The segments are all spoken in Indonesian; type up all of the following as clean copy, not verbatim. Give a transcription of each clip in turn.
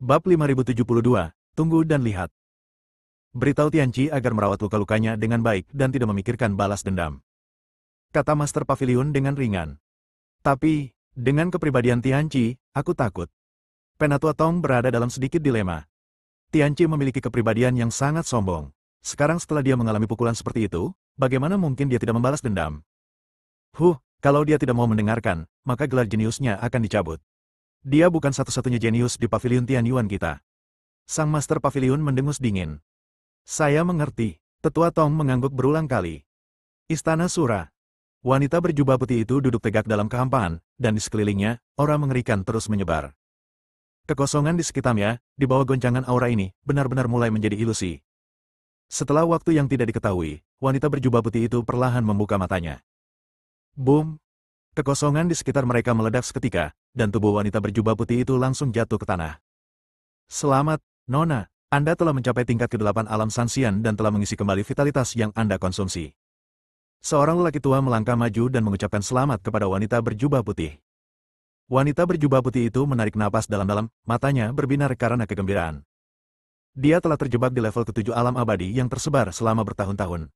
Bab 5072, Tunggu dan Lihat. Beritahu Tianqi agar merawat luka-lukanya dengan baik dan tidak memikirkan balas dendam. Kata Master Pavilion dengan ringan. Tapi, dengan kepribadian Tianqi, aku takut. Penatua Tong berada dalam sedikit dilema. Tianqi memiliki kepribadian yang sangat sombong. Sekarang setelah dia mengalami pukulan seperti itu, bagaimana mungkin dia tidak membalas dendam? Kalau dia tidak mau mendengarkan, maka gelar jeniusnya akan dicabut. Dia bukan satu-satunya jenius di Pavilion Tianyuan kita. Sang Master Pavilion mendengus dingin. Saya mengerti. Tetua Tong mengangguk berulang kali. Istana Sura. Wanita berjubah putih itu duduk tegak dalam kehampaan, dan di sekelilingnya, aura mengerikan terus menyebar. Kekosongan di sekitarnya, di bawah goncangan aura ini, benar-benar mulai menjadi ilusi. Setelah waktu yang tidak diketahui, wanita berjubah putih itu perlahan membuka matanya. Boom! Kekosongan di sekitar mereka meledak seketika, dan tubuh wanita berjubah putih itu langsung jatuh ke tanah. Selamat, Nona. Anda telah mencapai tingkat ke-8 alam Sanxian dan telah mengisi kembali vitalitas yang Anda konsumsi. Seorang lelaki tua melangkah maju dan mengucapkan selamat kepada wanita berjubah putih. Wanita berjubah putih itu menarik napas dalam-dalam, matanya berbinar karena kegembiraan. Dia telah terjebak di level ke-7 alam abadi yang tersebar selama bertahun-tahun.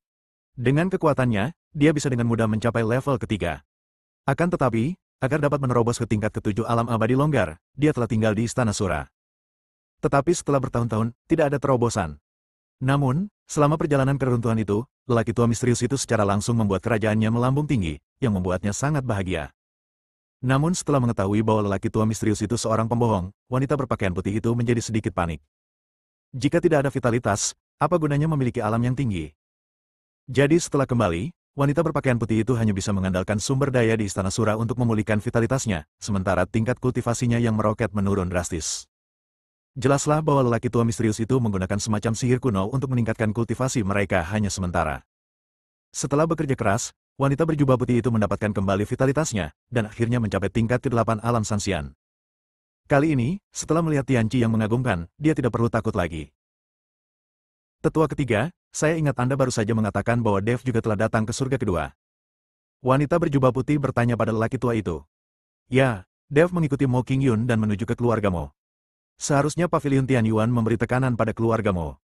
Dengan kekuatannya, dia bisa dengan mudah mencapai level ketiga. Akan tetapi, agar dapat menerobos ke tingkat ke-7 alam abadi longgar, dia telah tinggal di Istana Sura. Tetapi setelah bertahun-tahun, tidak ada terobosan. Namun, selama perjalanan keruntuhan itu, lelaki tua misterius itu secara langsung membuat kerajaannya melambung tinggi, yang membuatnya sangat bahagia. Namun setelah mengetahui bahwa lelaki tua misterius itu seorang pembohong, wanita berpakaian putih itu menjadi sedikit panik. Jika tidak ada vitalitas, apa gunanya memiliki alam yang tinggi? Jadi setelah kembali, wanita berpakaian putih itu hanya bisa mengandalkan sumber daya di Istana Sura untuk memulihkan vitalitasnya, sementara tingkat kultivasinya yang meroket menurun drastis. Jelaslah bahwa lelaki tua misterius itu menggunakan semacam sihir kuno untuk meningkatkan kultivasi mereka hanya sementara. Setelah bekerja keras, wanita berjubah putih itu mendapatkan kembali vitalitasnya, dan akhirnya mencapai tingkat ke-8 alam Sanxian. Kali ini, setelah melihat Tianqi yang mengagumkan, dia tidak perlu takut lagi. Tetua ketiga, saya ingat Anda baru saja mengatakan bahwa Dev juga telah datang ke surga kedua. Wanita berjubah putih bertanya pada lelaki tua itu. Ya, Dev mengikuti Mo Qingyun dan menuju ke keluarga Mo. Seharusnya Pavilion Tianyuan memberi tekanan pada keluarga Mo.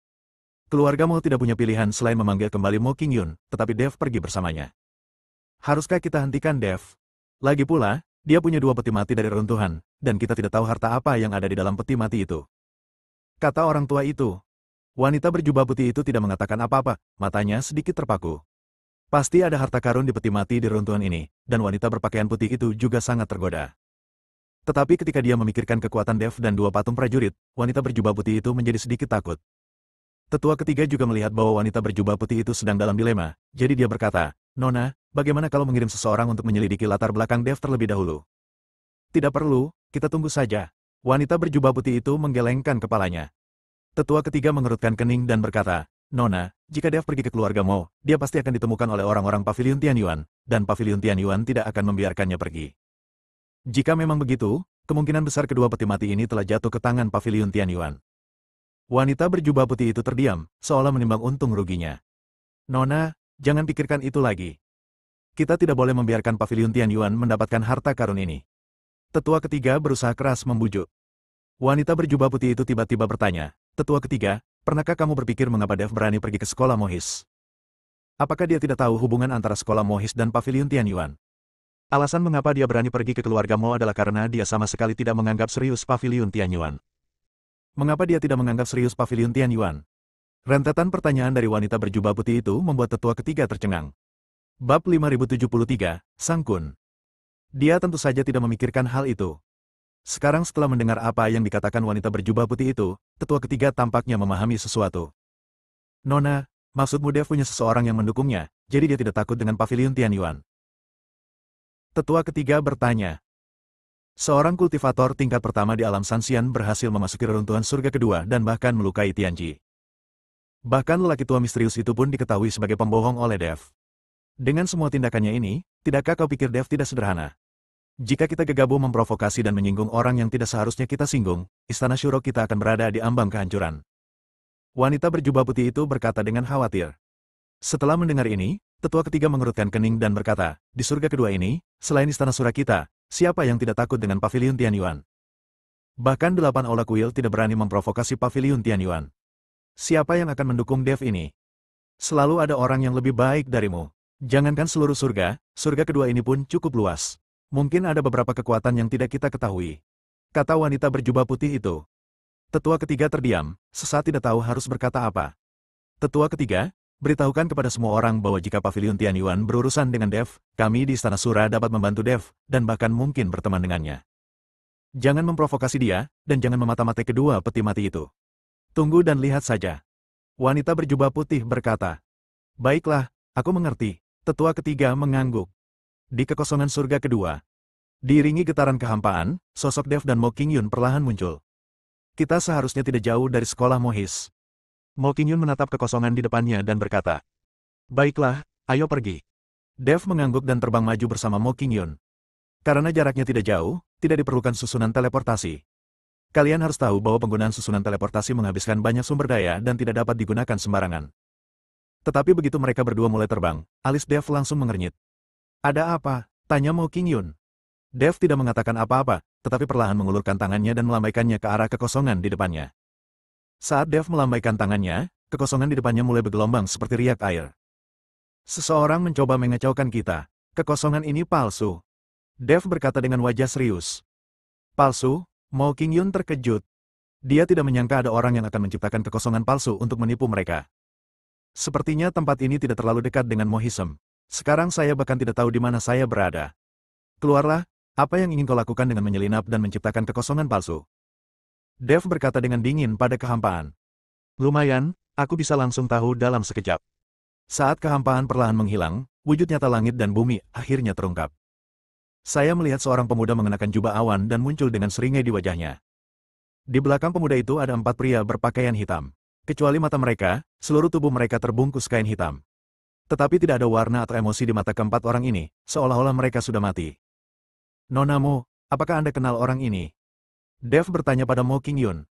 Keluarga Mo tidak punya pilihan selain memanggil kembali Mo Qingyun, tetapi Dev pergi bersamanya. Haruskah kita hentikan Dev? Lagi pula, dia punya 2 peti mati dari reruntuhan, dan kita tidak tahu harta apa yang ada di dalam peti mati itu. Kata orang tua itu. Wanita berjubah putih itu tidak mengatakan apa-apa, matanya sedikit terpaku. Pasti ada harta karun di peti mati di reruntuhan ini, dan wanita berpakaian putih itu juga sangat tergoda. Tetapi ketika dia memikirkan kekuatan Dev dan 2 patung prajurit, wanita berjubah putih itu menjadi sedikit takut. Tetua ketiga juga melihat bahwa wanita berjubah putih itu sedang dalam dilema, jadi dia berkata, Nona, bagaimana kalau mengirim seseorang untuk menyelidiki latar belakang Dev terlebih dahulu? Tidak perlu, kita tunggu saja. Wanita berjubah putih itu menggelengkan kepalanya. Tetua ketiga mengerutkan kening dan berkata, Nona, jika Dev pergi ke keluarga Mo, dia pasti akan ditemukan oleh orang-orang Pavilion Tianyuan, dan Pavilion Tianyuan tidak akan membiarkannya pergi. Jika memang begitu, kemungkinan besar kedua peti mati ini telah jatuh ke tangan Pavilion Tianyuan. Wanita berjubah putih itu terdiam, seolah menimbang untung ruginya. Nona, jangan pikirkan itu lagi. Kita tidak boleh membiarkan Pavilion Tianyuan mendapatkan harta karun ini. Tetua ketiga berusaha keras membujuk. Wanita berjubah putih itu tiba-tiba bertanya, Tetua ketiga, pernahkah kamu berpikir mengapa Dev berani pergi ke sekolah Mohis? Apakah dia tidak tahu hubungan antara sekolah Mohis dan Pavilion Tianyuan? Alasan mengapa dia berani pergi ke keluarga Mo adalah karena dia sama sekali tidak menganggap serius Pavilion Tianyuan. Mengapa dia tidak menganggap serius Pavilion Tianyuan? Rentetan pertanyaan dari wanita berjubah putih itu membuat tetua ketiga tercengang. Bab 5073, Sang Kun. Dia tentu saja tidak memikirkan hal itu. Sekarang setelah mendengar apa yang dikatakan wanita berjubah putih itu, tetua ketiga tampaknya memahami sesuatu. Nona, maksudmu Dev punya seseorang yang mendukungnya, jadi dia tidak takut dengan Pavilion Tianyuan. Tetua ketiga bertanya. Seorang kultivator tingkat pertama di alam Sanxian berhasil memasuki reruntuhan surga kedua dan bahkan melukai Tianqi. Bahkan lelaki tua misterius itu pun diketahui sebagai pembohong oleh Dev. Dengan semua tindakannya ini, tidakkah kau pikir Dev tidak sederhana? Jika kita gegabah memprovokasi dan menyinggung orang yang tidak seharusnya kita singgung, Istana Shuro kita akan berada di ambang kehancuran. Wanita berjubah putih itu berkata dengan khawatir. Setelah mendengar ini, tetua ketiga mengerutkan kening dan berkata, di surga kedua ini, selain Istana Sura kita, siapa yang tidak takut dengan Pavilion Tianyuan? Bahkan 8 Aula Kuil tidak berani memprovokasi Paviliun Tianyuan. Siapa yang akan mendukung Dev ini? Selalu ada orang yang lebih baik darimu. Jangankan seluruh surga, surga kedua ini pun cukup luas. Mungkin ada beberapa kekuatan yang tidak kita ketahui. Kata wanita berjubah putih itu. Tetua ketiga terdiam, sesaat tidak tahu harus berkata apa. Tetua ketiga, beritahukan kepada semua orang bahwa jika Paviliun Tianyuan berurusan dengan Dev, kami di Istana Sura dapat membantu Dev, dan bahkan mungkin berteman dengannya. Jangan memprovokasi dia, dan jangan memata-matai kedua peti mati itu. Tunggu dan lihat saja. Wanita berjubah putih berkata. Baiklah, aku mengerti. Tetua ketiga mengangguk. Di kekosongan surga kedua. Diiringi getaran kehampaan, sosok Dev dan Mo Qingyun perlahan muncul. Kita seharusnya tidak jauh dari sekolah Mohis. Mo Qingyun menatap kekosongan di depannya dan berkata. Baiklah, ayo pergi. Dev mengangguk dan terbang maju bersama Mo Qingyun. Karena jaraknya tidak jauh, tidak diperlukan susunan teleportasi. Kalian harus tahu bahwa penggunaan susunan teleportasi menghabiskan banyak sumber daya dan tidak dapat digunakan sembarangan. Tetapi begitu mereka berdua mulai terbang, alis Dev langsung mengernyit. Ada apa? Tanya Mo Qingyun. Dev tidak mengatakan apa-apa, tetapi perlahan mengulurkan tangannya dan melambaikannya ke arah kekosongan di depannya. Saat Dev melambaikan tangannya, kekosongan di depannya mulai bergelombang seperti riak air. Seseorang mencoba mengacaukan kita. Kekosongan ini palsu. Dev berkata dengan wajah serius. Palsu? Mo Qingyun terkejut. Dia tidak menyangka ada orang yang akan menciptakan kekosongan palsu untuk menipu mereka. Sepertinya tempat ini tidak terlalu dekat dengan Mohism. Sekarang saya bahkan tidak tahu di mana saya berada. Keluarlah, apa yang ingin kau lakukan dengan menyelinap dan menciptakan kekosongan palsu? Dev berkata dengan dingin pada kehampaan. Lumayan, aku bisa langsung tahu dalam sekejap. Saat kehampaan perlahan menghilang, wujud nyata langit dan bumi akhirnya terungkap. Saya melihat seorang pemuda mengenakan jubah awan dan muncul dengan seringai di wajahnya. Di belakang pemuda itu ada 4 pria berpakaian hitam. Kecuali mata mereka, seluruh tubuh mereka terbungkus kain hitam. Tetapi tidak ada warna atau emosi di mata keempat orang ini, seolah-olah mereka sudah mati. Nona Mo, apakah Anda kenal orang ini? Dev bertanya pada Mo Qingyun.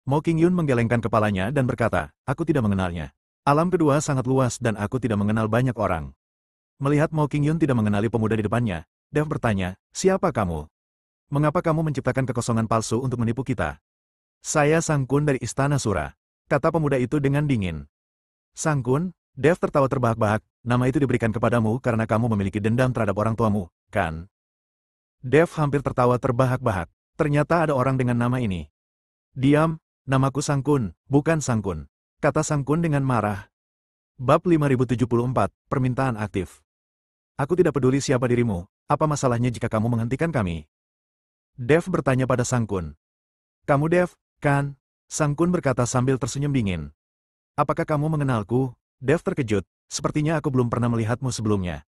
Mo Qingyun menggelengkan kepalanya dan berkata, aku tidak mengenalnya. Alam kedua sangat luas dan aku tidak mengenal banyak orang. Melihat Mo Qingyun tidak mengenali pemuda di depannya, Dev bertanya, siapa kamu? Mengapa kamu menciptakan kekosongan palsu untuk menipu kita? Saya Sang Kun dari Istana Sura, kata pemuda itu dengan dingin. Sang Kun, Dev tertawa terbahak-bahak, nama itu diberikan kepadamu karena kamu memiliki dendam terhadap orang tuamu, kan? Dev hampir tertawa terbahak-bahak. Ternyata ada orang dengan nama ini. Diam, namaku Sang Kun, bukan Sang Kun, kata Sang Kun dengan marah. Bab 5074, Permintaan Aktif. Aku tidak peduli siapa dirimu, apa masalahnya jika kamu menghentikan kami? Dev bertanya pada Sang Kun. Kamu Dev, kan? Sang Kun berkata sambil tersenyum dingin. Apakah kamu mengenalku? Dev terkejut, sepertinya aku belum pernah melihatmu sebelumnya.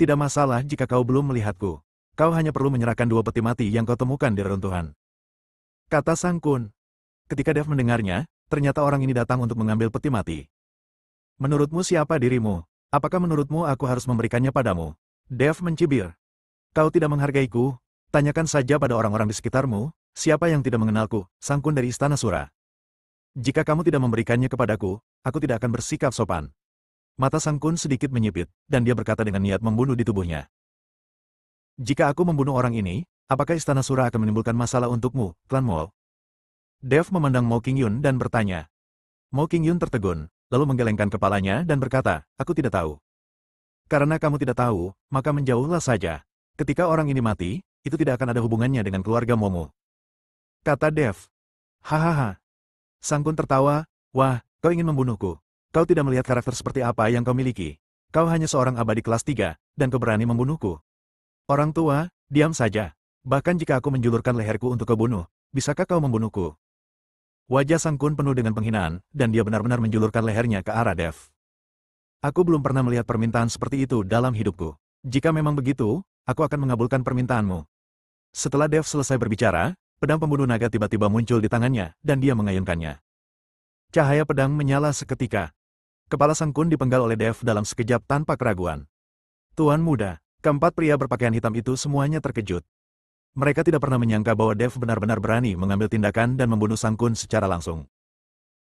Tidak masalah jika kau belum melihatku. Kau hanya perlu menyerahkan 2 peti mati yang kau temukan di reruntuhan. Kata Sang Kun. Ketika Dev mendengarnya, ternyata orang ini datang untuk mengambil peti mati. Menurutmu siapa dirimu? Apakah menurutmu aku harus memberikannya padamu? Dev mencibir. Kau tidak menghargaiku? Tanyakan saja pada orang-orang di sekitarmu, siapa yang tidak mengenalku, Sang Kun dari Istana Sura. Jika kamu tidak memberikannya kepadaku, aku tidak akan bersikap sopan. Mata Sang Kun sedikit menyipit, dan dia berkata dengan niat membunuh di tubuhnya. Jika aku membunuh orang ini, apakah Istana Sura akan menimbulkan masalah untukmu, Klan Mo? Dev memandang Mo Qingyun dan bertanya. Mo Qingyun tertegun, lalu menggelengkan kepalanya dan berkata, aku tidak tahu. Karena kamu tidak tahu, maka menjauhlah saja. Ketika orang ini mati, itu tidak akan ada hubungannya dengan keluarga Momo. Kata Dev. Hahaha. Sang Kun tertawa, wah, kau ingin membunuhku. Kau tidak melihat karakter seperti apa yang kau miliki. Kau hanya seorang abadi kelas 3, dan kau berani membunuhku. Orang tua, diam saja. Bahkan jika aku menjulurkan leherku untuk kau bunuh, bisakah kau membunuhku? Wajah Sang Kun penuh dengan penghinaan, dan dia benar-benar menjulurkan lehernya ke arah Dev. Aku belum pernah melihat permintaan seperti itu dalam hidupku. Jika memang begitu, aku akan mengabulkan permintaanmu. Setelah Dev selesai berbicara, pedang pembunuh naga tiba-tiba muncul di tangannya, dan dia mengayunkannya. Cahaya pedang menyala seketika. Kepala Sang Kun dipenggal oleh Dev dalam sekejap tanpa keraguan. Tuan muda. Keempat pria berpakaian hitam itu semuanya terkejut. Mereka tidak pernah menyangka bahwa Dev benar-benar berani mengambil tindakan dan membunuh Sang Kun secara langsung.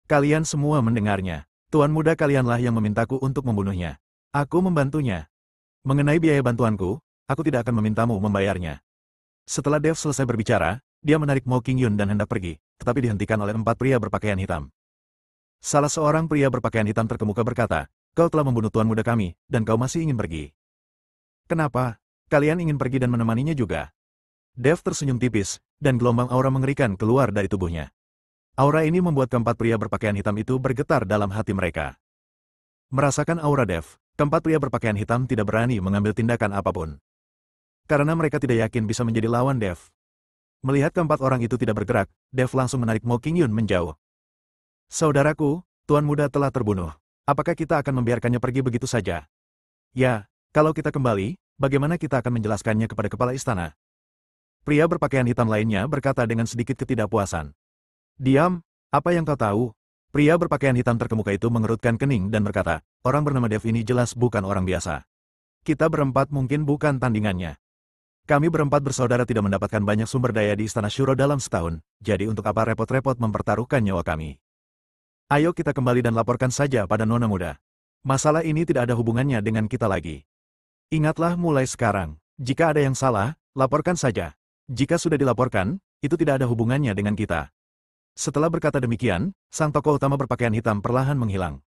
Kalian semua mendengarnya. Tuan muda kalianlah yang memintaku untuk membunuhnya. Aku membantunya. Mengenai biaya bantuanku, aku tidak akan memintamu membayarnya. Setelah Dev selesai berbicara, dia menarik Mo Qingyun dan hendak pergi, tetapi dihentikan oleh 4 pria berpakaian hitam. Salah seorang pria berpakaian hitam terkemuka berkata, "Kau telah membunuh tuan muda kami, dan kau masih ingin pergi. Kenapa? Kalian ingin pergi dan menemaninya juga?" Dev tersenyum tipis, dan gelombang aura mengerikan keluar dari tubuhnya. Aura ini membuat keempat pria berpakaian hitam itu bergetar dalam hati mereka. Merasakan aura Dev, keempat pria berpakaian hitam tidak berani mengambil tindakan apapun. Karena mereka tidak yakin bisa menjadi lawan Dev. Melihat keempat orang itu tidak bergerak, Dev langsung menarik Mo Qingyun menjauh. "Saudaraku, tuan muda telah terbunuh. Apakah kita akan membiarkannya pergi begitu saja?" "Ya, kalau kita kembali, bagaimana kita akan menjelaskannya kepada kepala istana?" Pria berpakaian hitam lainnya berkata dengan sedikit ketidakpuasan. "Diam, apa yang kau tahu?" Pria berpakaian hitam terkemuka itu mengerutkan kening dan berkata, "Orang bernama Dev ini jelas bukan orang biasa. Kita berempat mungkin bukan tandingannya. Kami berempat bersaudara tidak mendapatkan banyak sumber daya di Istana Shuro dalam setahun, jadi untuk apa repot-repot mempertaruhkan nyawa kami? Ayo kita kembali dan laporkan saja pada Nona Muda. Masalah ini tidak ada hubungannya dengan kita lagi. Ingatlah mulai sekarang, jika ada yang salah, laporkan saja. Jika sudah dilaporkan, itu tidak ada hubungannya dengan kita." Setelah berkata demikian, sang tokoh utama berpakaian hitam perlahan menghilang.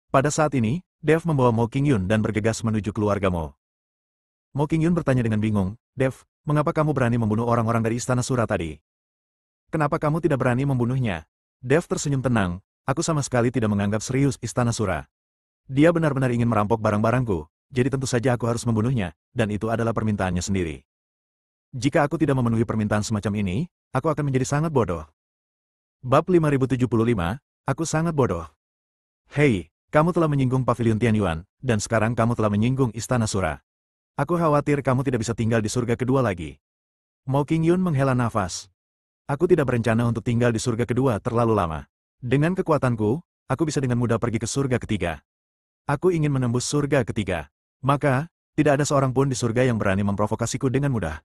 Pada saat ini, Dev membawa Mo Qingyun dan bergegas menuju keluarga Mo. Mo Qingyun bertanya dengan bingung, "Dev, mengapa kamu berani membunuh orang-orang dari Istana Sura tadi? Kenapa kamu tidak berani membunuhnya?" Dev tersenyum tenang, "Aku sama sekali tidak menganggap serius Istana Sura. Dia benar-benar ingin merampok barang-barangku, jadi tentu saja aku harus membunuhnya, dan itu adalah permintaannya sendiri. Jika aku tidak memenuhi permintaan semacam ini, aku akan menjadi sangat bodoh." Bab 5075, Aku sangat bodoh. Hei, kamu telah menyinggung Pavilion Tianyuan, dan sekarang kamu telah menyinggung Istana Sura. Aku khawatir kamu tidak bisa tinggal di surga kedua lagi. Mo Qingyun menghela nafas. "Aku tidak berencana untuk tinggal di surga kedua terlalu lama. Dengan kekuatanku, aku bisa dengan mudah pergi ke surga ketiga. Aku ingin menembus surga ketiga. Maka, tidak ada seorang pun di surga yang berani memprovokasiku dengan mudah,"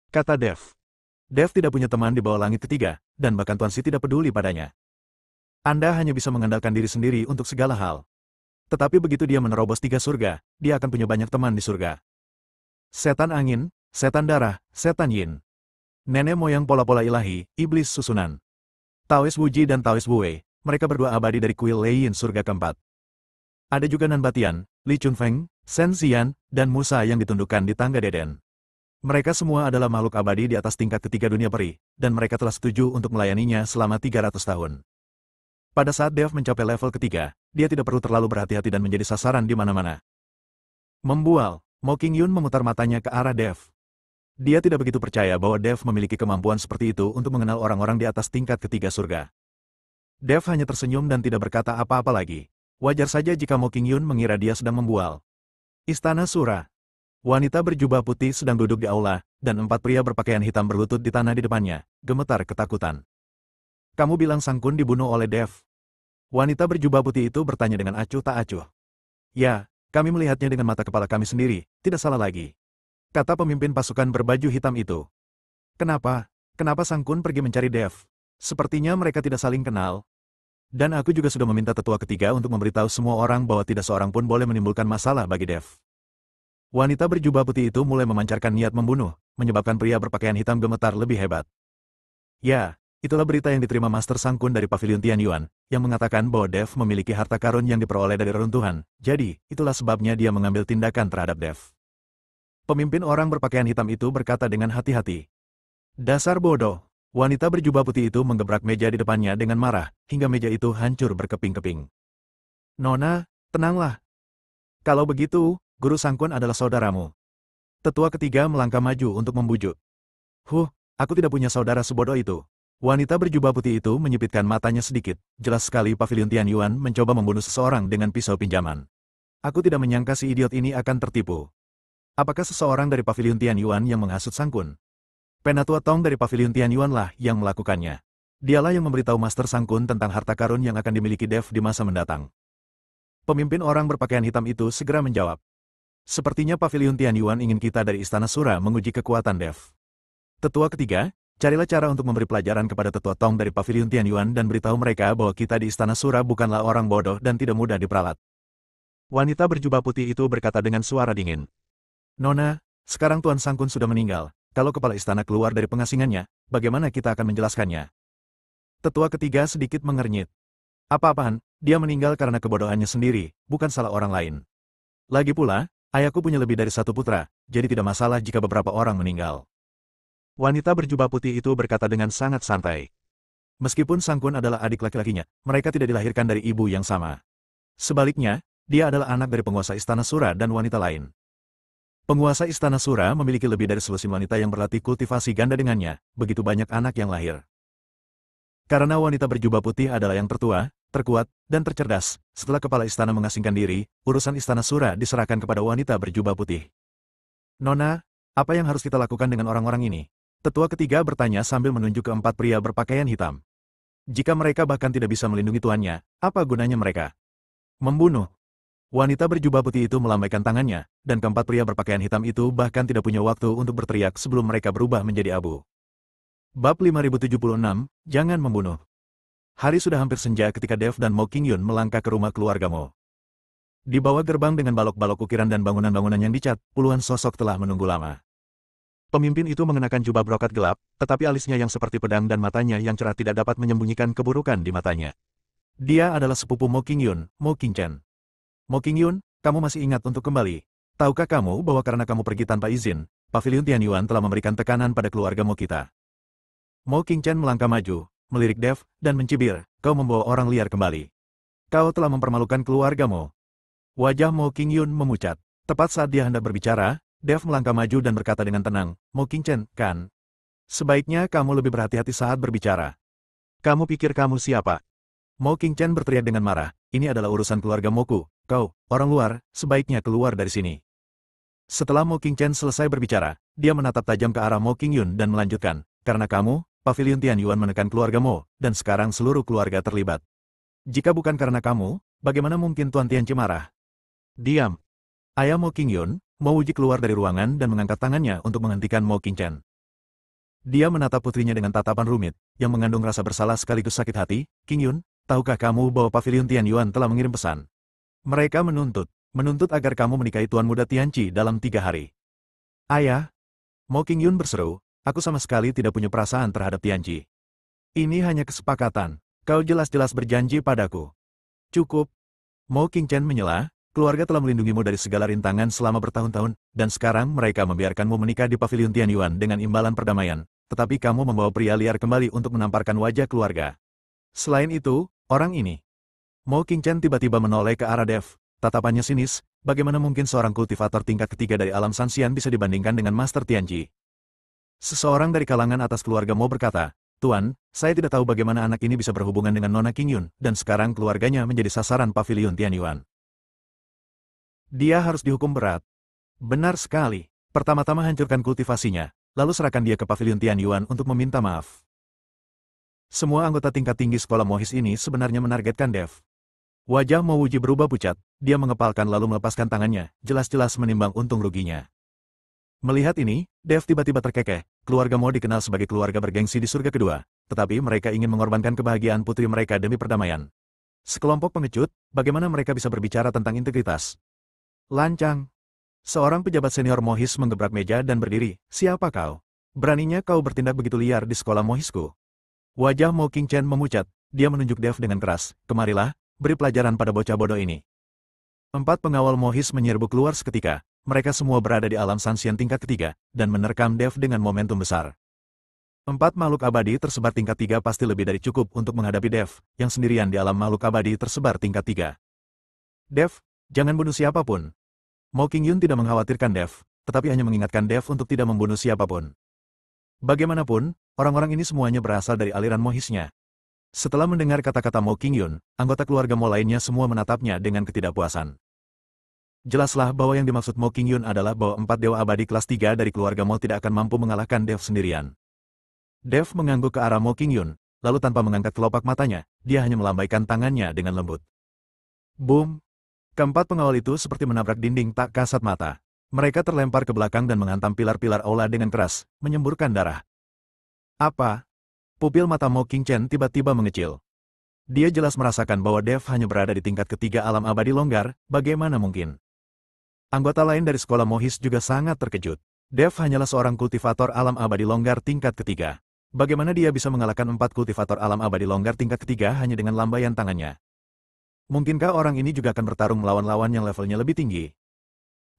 kata Dev. Dev tidak punya teman di bawah langit ketiga, dan bahkan Tuan Si tidak peduli padanya. Anda hanya bisa mengandalkan diri sendiri untuk segala hal. Tetapi begitu dia menerobos 3 surga, dia akan punya banyak teman di surga. Setan angin, setan darah, setan yin. Nenek moyang pola-pola ilahi, iblis susunan. Taois Wuji dan Taois Wei, mereka berdua abadi dari kuil Leiyin surga keempat. Ada juga Nanbatian, Li Chunfeng, Shen Xian, dan Musa yang ditundukkan di tangga Deden. Mereka semua adalah makhluk abadi di atas tingkat ketiga dunia peri, dan mereka telah setuju untuk melayaninya selama 300 tahun. Pada saat Dev mencapai level ketiga, dia tidak perlu terlalu berhati-hati dan menjadi sasaran di mana-mana. Membual, Mo Qingyun memutar matanya ke arah Dev. Dia tidak begitu percaya bahwa Dev memiliki kemampuan seperti itu untuk mengenal orang-orang di atas tingkat ketiga surga. Dev hanya tersenyum dan tidak berkata apa-apa lagi. Wajar saja jika Mo Qingyun mengira dia sedang membual. Istana Sura. Wanita berjubah putih sedang duduk di aula, dan 4 pria berpakaian hitam berlutut di tanah di depannya, gemetar ketakutan. "Kamu bilang Sang Kun dibunuh oleh Dev?" Wanita berjubah putih itu bertanya dengan acuh tak acuh. "Ya, kami melihatnya dengan mata kepala kami sendiri, tidak salah lagi," kata pemimpin pasukan berbaju hitam itu. "Kenapa? Kenapa Sang Kun pergi mencari Dev? Sepertinya mereka tidak saling kenal. Dan aku juga sudah meminta tetua ketiga untuk memberitahu semua orang bahwa tidak seorang pun boleh menimbulkan masalah bagi Dev." Wanita berjubah putih itu mulai memancarkan niat membunuh, menyebabkan pria berpakaian hitam gemetar lebih hebat. "Ya, itulah berita yang diterima Master Sang Kun dari Pavilion Tianyuan, yang mengatakan bahwa Dev memiliki harta karun yang diperoleh dari reruntuhan, jadi, itulah sebabnya dia mengambil tindakan terhadap Dev." Pemimpin orang berpakaian hitam itu berkata dengan hati-hati. "Dasar bodoh." Wanita berjubah putih itu menggebrak meja di depannya dengan marah, hingga meja itu hancur berkeping-keping. "Nona, tenanglah. Kalau begitu, Guru Sang Kun adalah saudaramu." Tetua ketiga melangkah maju untuk membujuk. Aku tidak punya saudara sebodoh itu." Wanita berjubah putih itu menyipitkan matanya sedikit, jelas sekali Pavilion Tianyuan mencoba membunuh seseorang dengan pisau pinjaman. "Aku tidak menyangka si idiot ini akan tertipu. Apakah seseorang dari Pavilion Tianyuan yang menghasut Sang Kun? Penatua Tong dari Pavilion Tianyuan lah yang melakukannya. Dialah yang memberitahu Master Sang Kun tentang harta karun yang akan dimiliki Dev di masa mendatang." Pemimpin orang berpakaian hitam itu segera menjawab. "Sepertinya Pavilion Tianyuan ingin kita dari Istana Sura menguji kekuatan Dev. Tetua ketiga, carilah cara untuk memberi pelajaran kepada Tetua Tong dari Pavilion Tianyuan dan beritahu mereka bahwa kita di Istana Sura bukanlah orang bodoh dan tidak mudah diperalat." Wanita berjubah putih itu berkata dengan suara dingin. "Nona, sekarang Tuan Sang Kun sudah meninggal, kalau kepala istana keluar dari pengasingannya, bagaimana kita akan menjelaskannya? Tetua ketiga sedikit mengernyit. Apa-apaan, dia meninggal karena kebodohannya sendiri, bukan salah orang lain. Lagi pula, ayahku punya lebih dari satu putra, jadi tidak masalah jika beberapa orang meninggal. Wanita berjubah putih itu berkata dengan sangat santai. Meskipun Sang Kun adalah adik laki-lakinya, mereka tidak dilahirkan dari ibu yang sama. Sebaliknya, dia adalah anak dari penguasa Istana Sura dan wanita lain. Penguasa Istana Sura memiliki lebih dari selusin wanita yang berlatih kultivasi ganda dengannya, begitu banyak anak yang lahir. Karena wanita berjubah putih adalah yang tertua, terkuat, dan tercerdas, setelah kepala istana mengasingkan diri, urusan Istana Sura diserahkan kepada wanita berjubah putih. Nona, apa yang harus kita lakukan dengan orang-orang ini? Tetua ketiga bertanya sambil menunjuk ke empat pria berpakaian hitam. Jika mereka bahkan tidak bisa melindungi tuannya, apa gunanya mereka? Membunuh. Wanita berjubah putih itu melambaikan tangannya, dan keempat pria berpakaian hitam itu bahkan tidak punya waktu untuk berteriak sebelum mereka berubah menjadi abu. Bab 5076, Jangan Membunuh. Hari sudah hampir senja ketika Dev dan Mo Qingyun melangkah ke rumah keluarga Mo. Di bawah gerbang dengan balok-balok ukiran dan bangunan-bangunan yang dicat, puluhan sosok telah menunggu lama. Pemimpin itu mengenakan jubah brokat gelap, tetapi alisnya yang seperti pedang dan matanya yang cerah tidak dapat menyembunyikan keburukan di matanya. Dia adalah sepupu Mo Qingyun, Mo Qingchen. Mo Qingyun, kamu masih ingat untuk kembali. Tahukah kamu bahwa karena kamu pergi tanpa izin, Paviliun Tianyuan telah memberikan tekanan pada keluarga Mo kita? Mo Qingchen melangkah maju, melirik Dev, dan mencibir, kau membawa orang liar kembali. Kau telah mempermalukan keluargamu. Wajah Mo Qingyun memucat. Tepat saat dia hendak berbicara, Dev melangkah maju dan berkata dengan tenang, Mo Qingchen, kan? Sebaiknya kamu lebih berhati-hati saat berbicara. Kamu pikir kamu siapa? Mo Qingchen berteriak dengan marah, ini adalah urusan keluarga Moku, kau, orang luar, sebaiknya keluar dari sini. Setelah Mo Qingchen selesai berbicara, dia menatap tajam ke arah Mo Qingyun dan melanjutkan, karena kamu, Paviliun Tianyuan menekan keluarga Mo, dan sekarang seluruh keluarga terlibat. Jika bukan karena kamu, bagaimana mungkin Tuan Tianqi marah? Diam. Ayah Mo Qingyun, Mo Wuji keluar dari ruangan dan mengangkat tangannya untuk menghentikan Mo Qingchen. Dia menatap putrinya dengan tatapan rumit, yang mengandung rasa bersalah sekaligus sakit hati. Qingyun, tahukah kamu bahwa Paviliun Tianyuan telah mengirim pesan? Mereka menuntut agar kamu menikahi Tuan Muda Tianqi dalam 3 hari. Ayah, Mo Qingyun berseru, aku sama sekali tidak punya perasaan terhadap Tianqi. Ini hanya kesepakatan. Kau jelas-jelas berjanji padaku. Cukup. Mo Qingchen menyela, keluarga telah melindungimu dari segala rintangan selama bertahun-tahun, dan sekarang mereka membiarkanmu menikah di Paviliun Tianyuan dengan imbalan perdamaian, tetapi kamu membawa pria liar kembali untuk menamparkan wajah keluarga. Selain itu, orang ini. Mo Qingchen tiba-tiba menoleh ke arah Dev, tatapannya sinis, bagaimana mungkin seorang kultivator tingkat ketiga dari alam Sanxian bisa dibandingkan dengan Master Tianqi? Seseorang dari kalangan atas keluarga Mo berkata, Tuan, saya tidak tahu bagaimana anak ini bisa berhubungan dengan Nona Qingyun, dan sekarang keluarganya menjadi sasaran Paviliun Tianyuan. Dia harus dihukum berat. Benar sekali. Pertama-tama hancurkan kultivasinya, lalu serahkan dia ke Paviliun Tianyuan untuk meminta maaf. Semua anggota tingkat tinggi sekolah Mohis ini sebenarnya menargetkan Dev. Wajah Mo Wuji berubah pucat, dia mengepalkan lalu melepaskan tangannya, jelas-jelas menimbang untung ruginya. Melihat ini, Dev tiba-tiba terkekeh. Keluarga Mo dikenal sebagai keluarga bergengsi di surga kedua, tetapi mereka ingin mengorbankan kebahagiaan putri mereka demi perdamaian. Sekelompok pengecut, bagaimana mereka bisa berbicara tentang integritas? Lancang. Seorang pejabat senior Mohis menggebrak meja dan berdiri, siapa kau? Beraninya kau bertindak begitu liar di sekolah Mohisku? Wajah Mo Qingchen memucat, dia menunjuk Dev dengan keras, kemarilah, beri pelajaran pada bocah bodoh ini. 4 pengawal Mohis menyerbu keluar seketika. Mereka semua berada di alam Sanxian tingkat ketiga, dan menerkam Dev dengan momentum besar. 4 makhluk abadi tersebar tingkat 3 pasti lebih dari cukup untuk menghadapi Dev, yang sendirian di alam makhluk abadi tersebar tingkat 3. Dev, jangan bunuh siapapun. Mo Qingyun tidak mengkhawatirkan Dev, tetapi hanya mengingatkan Dev untuk tidak membunuh siapapun. Bagaimanapun, orang-orang ini semuanya berasal dari aliran Mohisnya. Setelah mendengar kata-kata Mo Qingyun, anggota keluarga Mo lainnya semua menatapnya dengan ketidakpuasan. Jelaslah bahwa yang dimaksud Mo Qingyun adalah bahwa 4 dewa abadi kelas 3 dari keluarga Mo tidak akan mampu mengalahkan Dev sendirian. Dev mengangguk ke arah Mo Qingyun, lalu tanpa mengangkat kelopak matanya, dia hanya melambaikan tangannya dengan lembut. Boom! Keempat pengawal itu seperti menabrak dinding tak kasat mata. Mereka terlempar ke belakang dan menghantam pilar-pilar aula dengan keras, menyemburkan darah. Apa? Pupil mata Mo Qingchen tiba-tiba mengecil. Dia jelas merasakan bahwa Dev hanya berada di tingkat ketiga alam abadi longgar, bagaimana mungkin? Anggota lain dari sekolah Mohis juga sangat terkejut. Dev hanyalah seorang kultivator alam abadi longgar tingkat ketiga. Bagaimana dia bisa mengalahkan 4 kultivator alam abadi longgar tingkat ketiga hanya dengan lambaian tangannya? Mungkinkah orang ini juga akan bertarung melawan lawan yang levelnya lebih tinggi?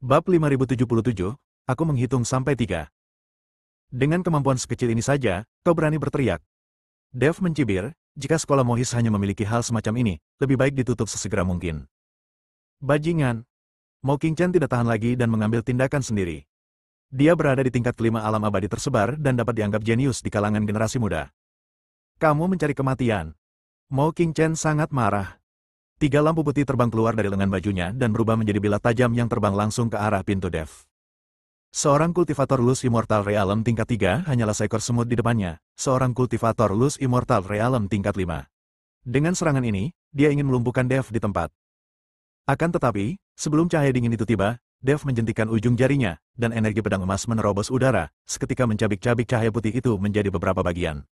Bab 5077, aku menghitung sampai 3. Dengan kemampuan sekecil ini saja, kau berani berteriak. Dev mencibir, jika sekolah Mohis hanya memiliki hal semacam ini, lebih baik ditutup sesegera mungkin. Bajingan. Mo Qingchen tidak tahan lagi dan mengambil tindakan sendiri. Dia berada di tingkat kelima alam abadi tersebar dan dapat dianggap jenius di kalangan generasi muda. Kamu mencari kematian. Mo Qingchen sangat marah. 3 lampu putih terbang keluar dari lengan bajunya dan berubah menjadi bilah tajam yang terbang langsung ke arah pintu Dev. Seorang kultivator Luz Immortal Realem tingkat 3 hanyalah seekor semut di depannya, seorang kultivator Luz Immortal Realem tingkat 5. Dengan serangan ini, dia ingin melumpuhkan Dev di tempat. Akan tetapi, sebelum cahaya dingin itu tiba, Dev menjentikan ujung jarinya, dan energi pedang emas menerobos udara, seketika mencabik-cabik cahaya putih itu menjadi beberapa bagian.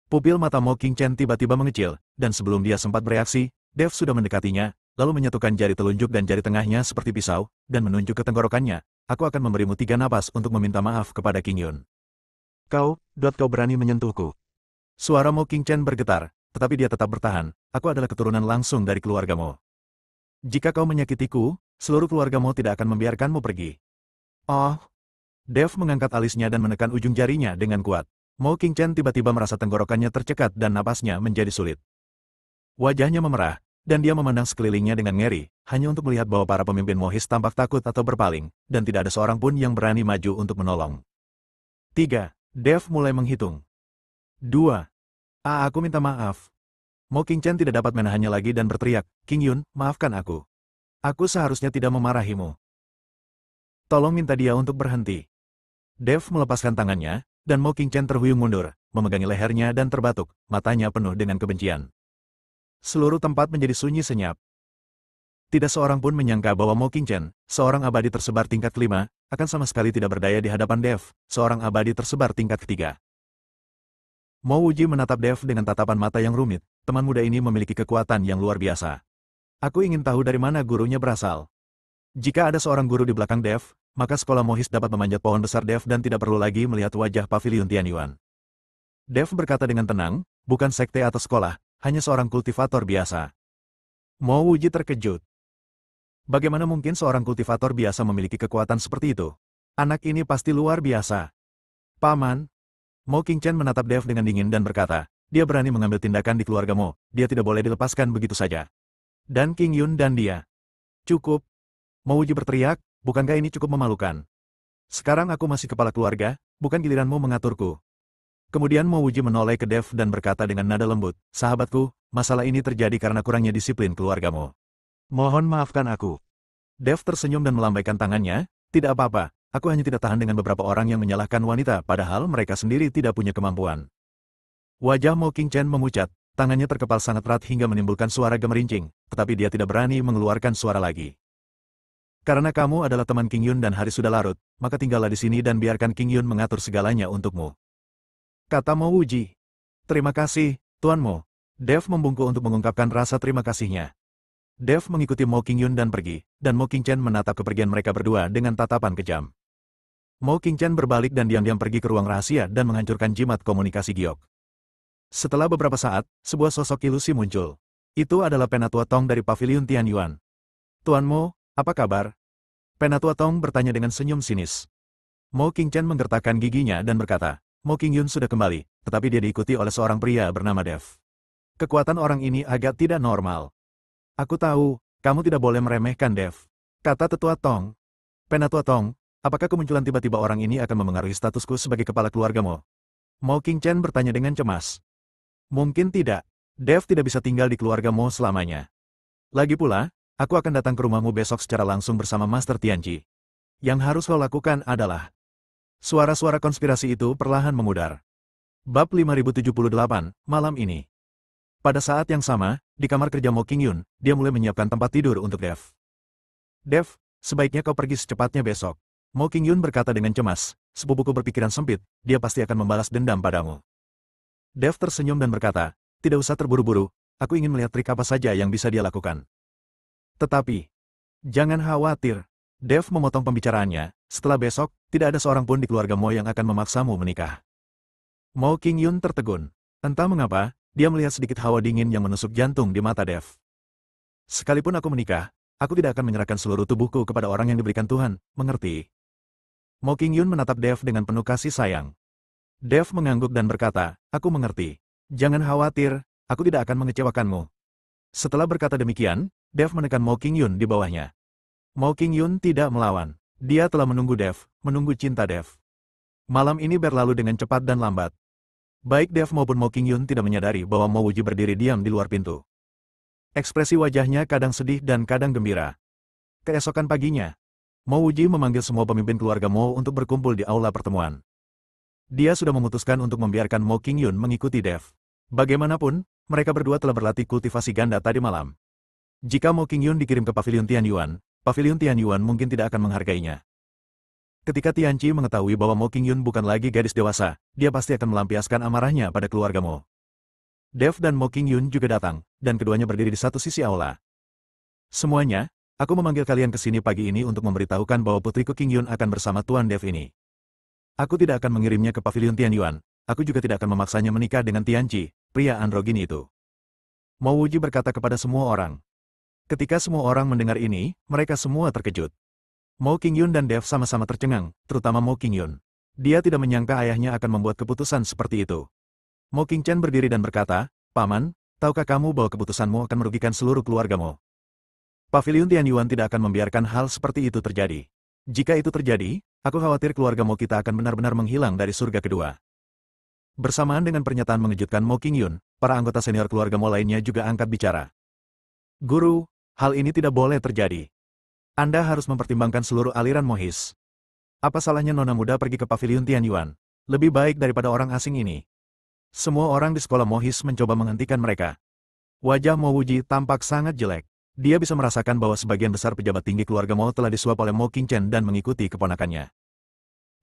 Pupil mata Mo Qingchen tiba-tiba mengecil, dan sebelum dia sempat bereaksi, Dev sudah mendekatinya, lalu menyatukan jari telunjuk dan jari tengahnya seperti pisau, dan menunjuk ke tenggorokannya. Aku akan memberimu 3 napas untuk meminta maaf kepada King Yun. Kau berani menyentuhku. Suara Mo Qingchen bergetar, tetapi dia tetap bertahan. Aku adalah keturunan langsung dari keluargamu. Jika kau menyakitiku, seluruh keluargamu tidak akan membiarkanmu pergi. Oh. Dev mengangkat alisnya dan menekan ujung jarinya dengan kuat. Mo Qingchen tiba-tiba merasa tenggorokannya tercekat dan napasnya menjadi sulit. Wajahnya memerah, dan dia memandang sekelilingnya dengan ngeri, hanya untuk melihat bahwa para pemimpin Mohis tampak takut atau berpaling, dan tidak ada seorang pun yang berani maju untuk menolong. 3. Dev mulai menghitung. 2. Aku minta maaf. Mo Qingchen tidak dapat menahannya lagi dan berteriak, King Yun, maafkan aku. Aku seharusnya tidak memarahimu. Tolong minta dia untuk berhenti. Dev melepaskan tangannya, dan Mo Qingchen terhuyung mundur, memegangi lehernya dan terbatuk, matanya penuh dengan kebencian. Seluruh tempat menjadi sunyi senyap. Tidak seorang pun menyangka bahwa Mo Qingchen, seorang abadi tersebar tingkat kelima, akan sama sekali tidak berdaya di hadapan Dev, seorang abadi tersebar tingkat ketiga. Mo Wuji menatap Dev dengan tatapan mata yang rumit, teman muda ini memiliki kekuatan yang luar biasa. Aku ingin tahu dari mana gurunya berasal. Jika ada seorang guru di belakang Dev, maka sekolah Mohis dapat memanjat pohon besar Dev dan tidak perlu lagi melihat wajah pavilion Tianyuan. Dev berkata dengan tenang, bukan sekte atau sekolah, hanya seorang kultivator biasa. Mo Wuji terkejut. Bagaimana mungkin seorang kultivator biasa memiliki kekuatan seperti itu? Anak ini pasti luar biasa. Paman. Mo Qingchen menatap Dev dengan dingin dan berkata, dia berani mengambil tindakan di keluargamu, dia tidak boleh dilepaskan begitu saja. Dan King Yun dan dia. Cukup. Mo Wuji berteriak, bukankah ini cukup memalukan? Sekarang aku masih kepala keluarga, bukan giliranmu mengaturku. Kemudian Mo Wuji menoleh ke Dev dan berkata dengan nada lembut, sahabatku, masalah ini terjadi karena kurangnya disiplin keluargamu. Mohon maafkan aku. Dev tersenyum dan melambaikan tangannya, tidak apa-apa. Aku hanya tidak tahan dengan beberapa orang yang menyalahkan wanita padahal mereka sendiri tidak punya kemampuan. Wajah Mo Qingchen memucat, tangannya terkepal sangat erat hingga menimbulkan suara gemerincing, tetapi dia tidak berani mengeluarkan suara lagi. Karena kamu adalah teman King Yun dan hari sudah larut, maka tinggallah di sini dan biarkan King Yun mengatur segalanya untukmu. Kata Mo Wuji. Terima kasih, Tuan Mo. Dev membungkuk untuk mengungkapkan rasa terima kasihnya. Dev mengikuti Mo King Yun dan pergi, dan Mo Qingchen menatap kepergian mereka berdua dengan tatapan kejam. Mo Qingchen berbalik dan diam-diam pergi ke ruang rahasia dan menghancurkan jimat komunikasi giok. Setelah beberapa saat, sebuah sosok ilusi muncul. Itu adalah Penatua Tong dari Pavilion Tianyuan. Tuan Mo, apa kabar? Penatua Tong bertanya dengan senyum sinis. Mo Qingchen menggertakkan giginya dan berkata, Mo King Yun sudah kembali, tetapi dia diikuti oleh seorang pria bernama Dev. Kekuatan orang ini agak tidak normal. Aku tahu, kamu tidak boleh meremehkan Dev. Kata Tetua Tong. Penatua Tong, apakah kemunculan tiba-tiba orang ini akan memengaruhi statusku sebagai kepala keluargamu? Mo Qingchen bertanya dengan cemas. Mungkin tidak. Dev tidak bisa tinggal di keluargamu selamanya. Lagi pula, aku akan datang ke rumahmu besok secara langsung bersama Master Tianji. Yang harus kau lakukan adalah... Suara-suara konspirasi itu perlahan memudar. Bab 5078, malam ini. Pada saat yang sama, di kamar kerja Mo King Yun, dia mulai menyiapkan tempat tidur untuk Dev. Dev, sebaiknya kau pergi secepatnya besok. Mo King Yun berkata dengan cemas, sepupuku berpikiran sempit, dia pasti akan membalas dendam padamu. Dev tersenyum dan berkata, tidak usah terburu-buru, aku ingin melihat trik apa saja yang bisa dia lakukan. Tetapi, jangan khawatir. Dev memotong pembicaraannya, Setelah besok, tidak ada seorang pun di keluarga Mo yang akan memaksamu menikah. Mo Qingyun tertegun. Entah mengapa, dia melihat sedikit hawa dingin yang menusuk jantung di mata Dev. Sekalipun aku menikah, aku tidak akan menyerahkan seluruh tubuhku kepada orang yang diberikan Tuhan, mengerti? Mo Qingyun menatap Dev dengan penuh kasih sayang. Dev mengangguk dan berkata, aku mengerti. Jangan khawatir, aku tidak akan mengecewakanmu. Setelah berkata demikian, Dev menekan Mo Qingyun di bawahnya. Mo Qingyun tidak melawan. Dia telah menunggu Dev, menunggu cinta Dev. Malam ini berlalu dengan cepat dan lambat. Baik Dev maupun Mo Qingyun tidak menyadari bahwa Mo Wuji berdiri diam di luar pintu. Ekspresi wajahnya kadang sedih dan kadang gembira. Keesokan paginya, Mo Wuji memanggil semua pemimpin keluarga Mo untuk berkumpul di aula pertemuan. Dia sudah memutuskan untuk membiarkan Mo Qingyun mengikuti Dev. Bagaimanapun, mereka berdua telah berlatih kultivasi ganda tadi malam. Jika Mo Qingyun dikirim ke Paviliun Tianyuan mungkin tidak akan menghargainya. Ketika Tianqi mengetahui bahwa Mo Qingyun bukan lagi gadis dewasa, dia pasti akan melampiaskan amarahnya pada keluarga Mo. Dev dan Mo Qingyun juga datang, dan keduanya berdiri di satu sisi aula. Semuanya, aku memanggil kalian ke sini pagi ini untuk memberitahukan bahwa putriku Qingyun akan bersama Tuan Dev ini. Aku tidak akan mengirimnya ke Paviliun Tianyuan, aku juga tidak akan memaksanya menikah dengan Tianqi, pria androgini itu. Mo Wuji berkata kepada semua orang. Ketika semua orang mendengar ini, mereka semua terkejut. Mo Qingyun dan Dev sama-sama tercengang, terutama Mo Qingyun. Dia tidak menyangka ayahnya akan membuat keputusan seperti itu. Mo Qingchen berdiri dan berkata, Paman, tahukah kamu bahwa keputusanmu akan merugikan seluruh keluargamu? Paviliun Tianyuan tidak akan membiarkan hal seperti itu terjadi. Jika itu terjadi, aku khawatir keluarga Mo kita akan benar-benar menghilang dari surga kedua. Bersamaan dengan pernyataan mengejutkan Mo Qingyun, para anggota senior keluarga Mo lainnya juga angkat bicara. Guru, hal ini tidak boleh terjadi. Anda harus mempertimbangkan seluruh aliran Mohis. Apa salahnya nona muda pergi ke Paviliun Tianyuan? Lebih baik daripada orang asing ini. Semua orang di sekolah Mohis mencoba menghentikan mereka. Wajah Mo Wuji tampak sangat jelek. Dia bisa merasakan bahwa sebagian besar pejabat tinggi keluarga Mo telah disuap oleh Mo Qingchen dan mengikuti keponakannya.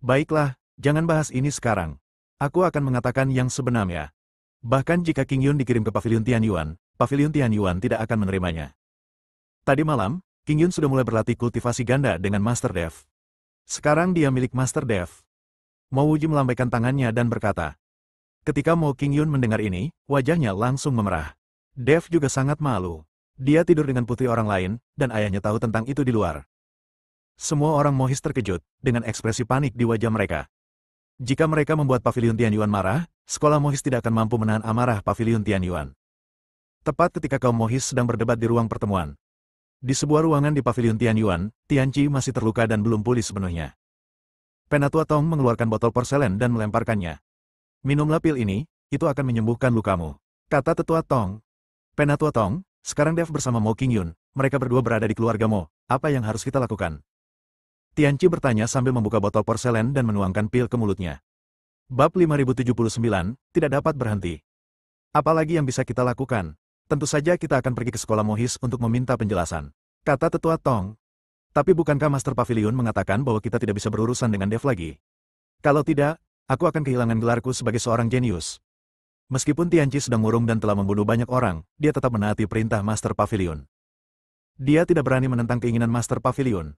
Baiklah, jangan bahas ini sekarang. Aku akan mengatakan yang sebenarnya. Bahkan jika Qingyun dikirim ke Paviliun Tianyuan tidak akan menerimanya. Tadi malam, Qingyun sudah mulai berlatih kultivasi ganda dengan Master Dev. Sekarang dia milik Master Dev. Mo Wuji melambaikan tangannya dan berkata. Ketika Mo Qingyun mendengar ini, wajahnya langsung memerah. Dev juga sangat malu. Dia tidur dengan putri orang lain, dan ayahnya tahu tentang itu di luar. Semua orang Mohis terkejut, dengan ekspresi panik di wajah mereka. Jika mereka membuat Paviliun Tianyuan marah, sekolah Mohis tidak akan mampu menahan amarah Paviliun Tianyuan. Tepat ketika kaum Mohis sedang berdebat di ruang pertemuan. Di sebuah ruangan di Paviliun Tianyuan, Tianqi masih terluka dan belum pulih sepenuhnya. Penatua Tong mengeluarkan botol porselen dan melemparkannya. Minumlah pil ini, itu akan menyembuhkan lukamu, kata Tetua Tong. Penatua Tong, sekarang Dev bersama Mo Qingyun, mereka berdua berada di keluarga Mo, apa yang harus kita lakukan? Tianqi bertanya sambil membuka botol porselen dan menuangkan pil ke mulutnya. Bab 5079, tidak dapat berhenti. Apalagi yang bisa kita lakukan? Tentu saja kita akan pergi ke sekolah Mohis untuk meminta penjelasan, kata Tetua Tong. Tapi bukankah Master Pavilion mengatakan bahwa kita tidak bisa berurusan dengan Dev lagi? Kalau tidak, aku akan kehilangan gelarku sebagai seorang jenius. Meskipun Tianqi sedang murung dan telah membunuh banyak orang, dia tetap menaati perintah Master Pavilion. Dia tidak berani menentang keinginan Master Pavilion.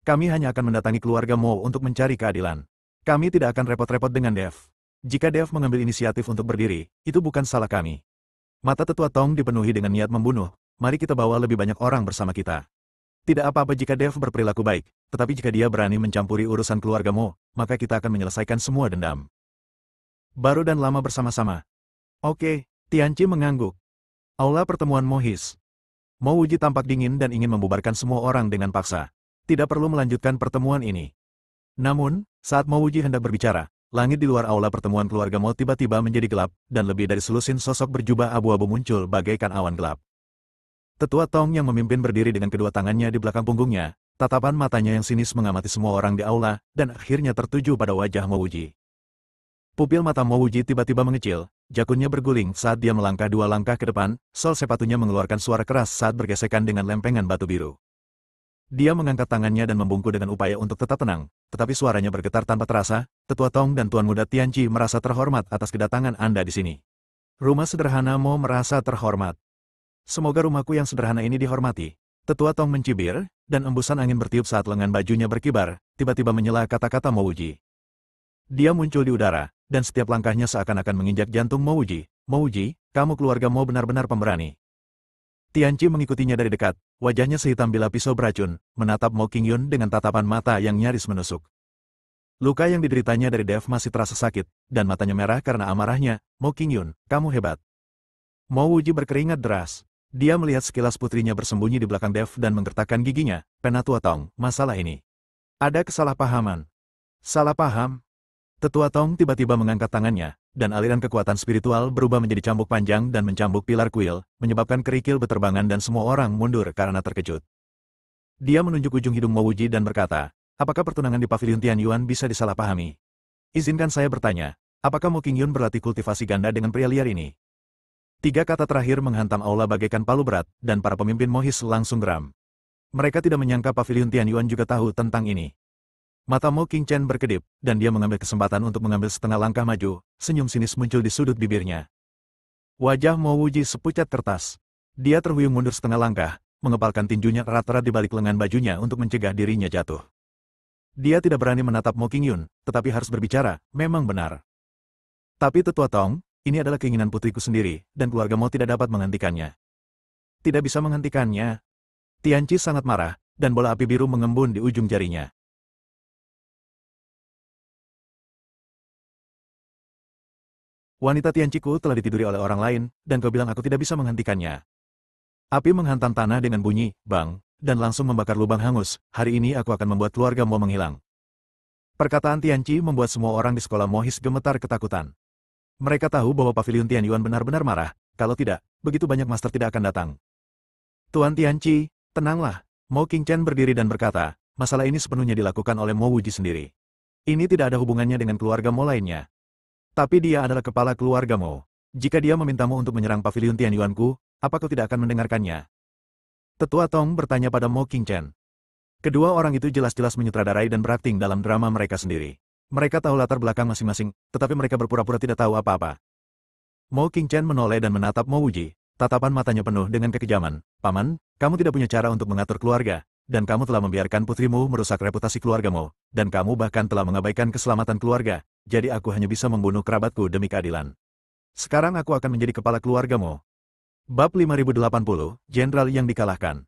Kami hanya akan mendatangi keluarga Mo untuk mencari keadilan. Kami tidak akan repot-repot dengan Dev. Jika Dev mengambil inisiatif untuk berdiri, itu bukan salah kami. Mata Tetua Tong dipenuhi dengan niat membunuh, mari kita bawa lebih banyak orang bersama kita. Tidak apa-apa jika Dev berperilaku baik, tetapi jika dia berani mencampuri urusan keluarga Mo, maka kita akan menyelesaikan semua dendam. Baru dan lama bersama-sama. Oke, Tianqi mengangguk. Aula pertemuan Mohis. Mo Wuji tampak dingin dan ingin membubarkan semua orang dengan paksa. Tidak perlu melanjutkan pertemuan ini. Namun, saat Mo Wuji hendak berbicara, langit di luar aula pertemuan keluarga Mo tiba-tiba menjadi gelap, dan lebih dari selusin sosok berjubah abu-abu muncul bagaikan awan gelap. Tetua Tong yang memimpin berdiri dengan kedua tangannya di belakang punggungnya, tatapan matanya yang sinis mengamati semua orang di aula, dan akhirnya tertuju pada wajah Mo Wuji. Pupil mata Mo Wuji tiba-tiba mengecil, jakunnya berguling saat dia melangkah 2 langkah ke depan, sol sepatunya mengeluarkan suara keras saat bergesekan dengan lempengan batu biru. Dia mengangkat tangannya dan membungkuk dengan upaya untuk tetap tenang, tetapi suaranya bergetar tanpa terasa. Tetua Tong dan Tuan Muda Tianqi merasa terhormat atas kedatangan Anda di sini. Rumah sederhana Mo merasa terhormat. Semoga rumahku yang sederhana ini dihormati. Tetua Tong mencibir, dan embusan angin bertiup saat lengan bajunya berkibar, tiba-tiba menyela kata-kata Mo Wuji. Dia muncul di udara, dan setiap langkahnya seakan-akan menginjak jantung Mo Wuji. Mo Wuji, kamu keluarga Mo benar-benar pemberani. Tianqi mengikutinya dari dekat, wajahnya sehitam bila pisau beracun, menatap Mo Qingyun dengan tatapan mata yang nyaris menusuk. Luka yang dideritanya dari Dev masih terasa sakit, dan matanya merah karena amarahnya. Mo Qingyun, kamu hebat. Mo Wuji berkeringat deras. Dia melihat sekilas putrinya bersembunyi di belakang Dev dan menggertakkan giginya. Penatua Tong, masalah ini. Ada kesalahpahaman. Salah paham? Tetua Tong tiba-tiba mengangkat tangannya, dan aliran kekuatan spiritual berubah menjadi cambuk panjang dan mencambuk pilar kuil, menyebabkan kerikil beterbangan dan semua orang mundur karena terkejut. Dia menunjuk ujung hidung Mo Wuji dan berkata, apakah pertunangan di Paviliun Tianyuan bisa disalahpahami? Izinkan saya bertanya, apakah Mo Qingyun berlatih kultivasi ganda dengan pria liar ini? 3 kata terakhir menghantam aula bagaikan palu berat, dan para pemimpin Mohis langsung geram. Mereka tidak menyangka Paviliun Tianyuan juga tahu tentang ini. Mata Mo Qingchen berkedip, dan dia mengambil kesempatan untuk mengambil setengah langkah maju, senyum sinis muncul di sudut bibirnya. Wajah Mo Wuji sepucat kertas. Dia terhuyung mundur setengah langkah, mengepalkan tinjunya erat-erat di balik lengan bajunya untuk mencegah dirinya jatuh. Dia tidak berani menatap Mo Qingyun, tetapi harus berbicara, memang benar. Tapi Tetua Tong, ini adalah keinginan putriku sendiri, dan keluarga Mo tidak dapat menghentikannya. Tidak bisa menghentikannya. Tianqi sangat marah, dan bola api biru mengembun di ujung jarinya. Wanita Tianqiku telah ditiduri oleh orang lain, dan kau bilang aku tidak bisa menghentikannya. Api menghantam tanah dengan bunyi, bang, dan langsung membakar lubang hangus. Hari ini aku akan membuat keluarga Mo menghilang. Perkataan Tianqi membuat semua orang di sekolah Mohis gemetar ketakutan. Mereka tahu bahwa Paviliun Tianyuan benar-benar marah, kalau tidak, begitu banyak master tidak akan datang. Tuan Tianqi, tenanglah. Mo Qingchen berdiri dan berkata, masalah ini sepenuhnya dilakukan oleh Mo Wuji sendiri. Ini tidak ada hubungannya dengan keluarga Mo lainnya. Tapi dia adalah kepala keluarga Mo. Jika dia memintamu untuk menyerang Paviliun Tianyuanku, apa kau tidak akan mendengarkannya? Tetua Tong bertanya pada Mo Qingchen. Kedua orang itu jelas-jelas menyutradarai dan berakting dalam drama mereka sendiri. Mereka tahu latar belakang masing-masing, tetapi mereka berpura-pura tidak tahu apa-apa. Mo Qingchen menoleh dan menatap Mo Wuji. Tatapan matanya penuh dengan kekejaman. Paman, kamu tidak punya cara untuk mengatur keluarga, dan kamu telah membiarkan putrimu merusak reputasi keluargamu, dan kamu bahkan telah mengabaikan keselamatan keluarga. Jadi aku hanya bisa membunuh kerabatku demi keadilan. Sekarang aku akan menjadi kepala keluargamu. Bab 5080, Jenderal yang dikalahkan.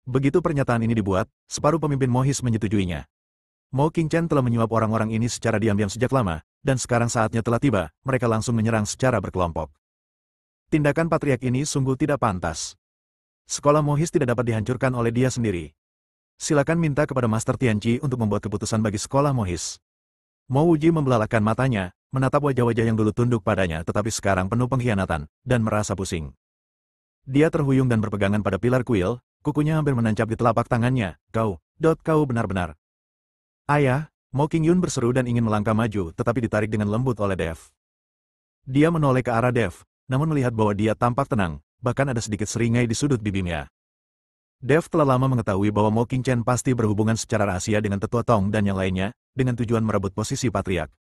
Begitu pernyataan ini dibuat, separuh pemimpin Mohis menyetujuinya. Mo Qingchen telah menyuap orang-orang ini secara diam-diam sejak lama, dan sekarang saatnya telah tiba, mereka langsung menyerang secara berkelompok. Tindakan patriark ini sungguh tidak pantas. Sekolah Mohis tidak dapat dihancurkan oleh dia sendiri. Silakan minta kepada Master Tianqi untuk membuat keputusan bagi sekolah Mohis. Mo Wuji membelalakan matanya, menatap wajah-wajah yang dulu tunduk padanya tetapi sekarang penuh pengkhianatan, dan merasa pusing. Dia terhuyung dan berpegangan pada pilar kuil, kukunya hampir menancap di telapak tangannya. Kau benar-benar. Ayah, Mo Qingyun berseru dan ingin melangkah maju tetapi ditarik dengan lembut oleh Dev. Dia menoleh ke arah Dev, namun melihat bahwa dia tampak tenang, bahkan ada sedikit seringai di sudut bibirnya. Dev telah lama mengetahui bahwa Mo Qingchen pasti berhubungan secara rahasia dengan Tetua Tong dan yang lainnya, dengan tujuan merebut posisi patriark.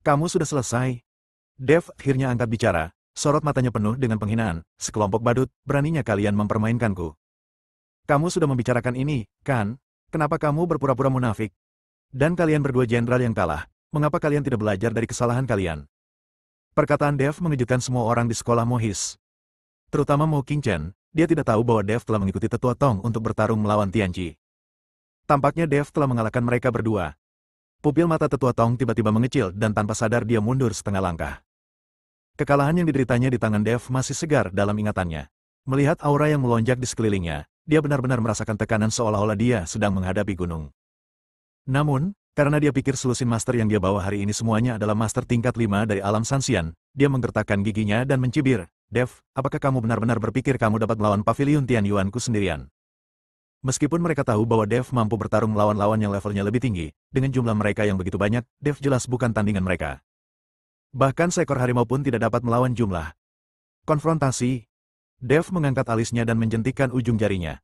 Kamu sudah selesai? Dev akhirnya angkat bicara, sorot matanya penuh dengan penghinaan. Sekelompok badut, beraninya kalian mempermainkanku. Kamu sudah membicarakan ini, kan? Kenapa kamu berpura-pura munafik? Dan kalian berdua jenderal yang kalah, mengapa kalian tidak belajar dari kesalahan kalian? Perkataan Dev mengejutkan semua orang di sekolah Mohis. Terutama Mo Qingchen, dia tidak tahu bahwa Dev telah mengikuti Tetua Tong untuk bertarung melawan Tianqi. Tampaknya Dev telah mengalahkan mereka berdua. Pupil mata Tetua Tong tiba-tiba mengecil dan tanpa sadar dia mundur setengah langkah. Kekalahan yang dideritanya di tangan Dev masih segar dalam ingatannya. Melihat aura yang melonjak di sekelilingnya, dia benar-benar merasakan tekanan seolah-olah dia sedang menghadapi gunung. Namun, karena dia pikir selusin master yang dia bawa hari ini semuanya adalah master tingkat 5 dari alam Sanxian, dia menggertakkan giginya dan mencibir. Dev, apakah kamu benar-benar berpikir kamu dapat melawan Paviliun Tianyuanku sendirian? Meskipun mereka tahu bahwa Dev mampu bertarung melawan lawan yang levelnya lebih tinggi, dengan jumlah mereka yang begitu banyak, Dev jelas bukan tandingan mereka. Bahkan seekor harimau pun tidak dapat melawan jumlah. Konfrontasi. Dev mengangkat alisnya dan menjentikkan ujung jarinya.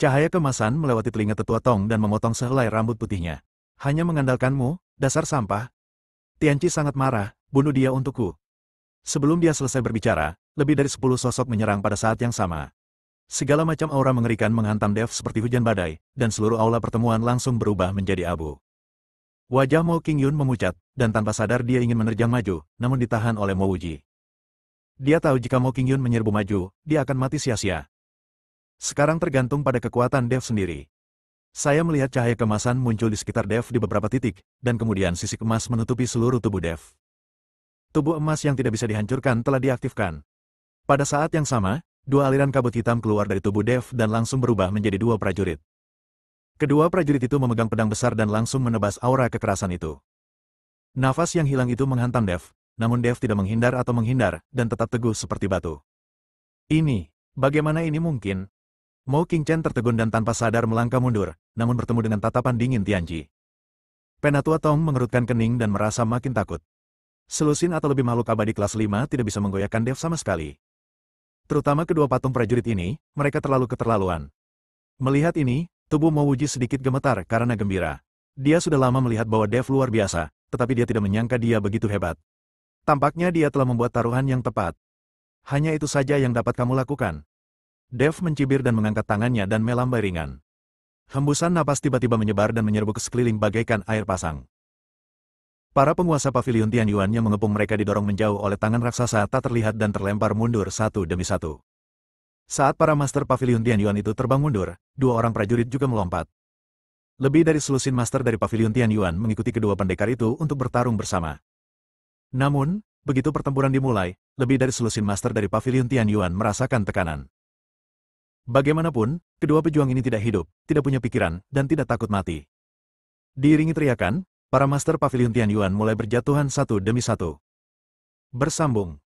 Cahaya kemasan melewati telinga Tetua Tong dan memotong sehelai rambut putihnya. Hanya mengandalkanmu, dasar sampah. Tianqi sangat marah, bunuh dia untukku. Sebelum dia selesai berbicara, lebih dari 10 sosok menyerang pada saat yang sama. Segala macam aura mengerikan menghantam Dev seperti hujan badai, dan seluruh aula pertemuan langsung berubah menjadi abu. Wajah Mo Qingyun memucat, dan tanpa sadar dia ingin menerjang maju, namun ditahan oleh Mo Wuji. Dia tahu jika Mo Qingyun menyerbu maju, dia akan mati sia-sia. Sekarang tergantung pada kekuatan Dev sendiri. Saya melihat cahaya kemasan muncul di sekitar Dev di beberapa titik, dan kemudian sisik emas menutupi seluruh tubuh Dev. Tubuh emas yang tidak bisa dihancurkan telah diaktifkan. Pada saat yang sama, dua aliran kabut hitam keluar dari tubuh Dev dan langsung berubah menjadi dua prajurit. Kedua prajurit itu memegang pedang besar dan langsung menebas aura kekerasan itu. Nafas yang hilang itu menghantam Dev, namun Dev tidak menghindar atau menghindar, dan tetap teguh seperti batu. Bagaimana ini mungkin? Mo Qingchen tertegun dan tanpa sadar melangkah mundur, namun bertemu dengan tatapan dingin Tianji. Penatua Tong mengerutkan kening dan merasa makin takut. Selusin atau lebih makhluk abadi kelas 5 tidak bisa menggoyahkan Dev sama sekali. Terutama kedua patung prajurit ini, mereka terlalu keterlaluan. Melihat ini, tubuh Mo Wuji sedikit gemetar karena gembira. Dia sudah lama melihat bahwa Dev luar biasa, tetapi dia tidak menyangka dia begitu hebat. Tampaknya dia telah membuat taruhan yang tepat. Hanya itu saja yang dapat kamu lakukan. Dev mencibir dan mengangkat tangannya dan melambai ringan. Hembusan napas tiba-tiba menyebar dan menyerbu ke sekeliling bagaikan air pasang. Para penguasa pavilion Tianyuan yang mengepung mereka didorong menjauh oleh tangan raksasa tak terlihat dan terlempar mundur satu demi satu. Saat para master pavilion Tianyuan itu terbang mundur, dua orang prajurit juga melompat. Lebih dari selusin master dari pavilion Tianyuan mengikuti kedua pendekar itu untuk bertarung bersama. Namun, begitu pertempuran dimulai, lebih dari selusin master dari pavilion Tianyuan merasakan tekanan. Bagaimanapun, kedua pejuang ini tidak hidup, tidak punya pikiran, dan tidak takut mati. Diiringi teriakan, para master pavilion Tianyuan mulai berjatuhan satu demi satu. Bersambung.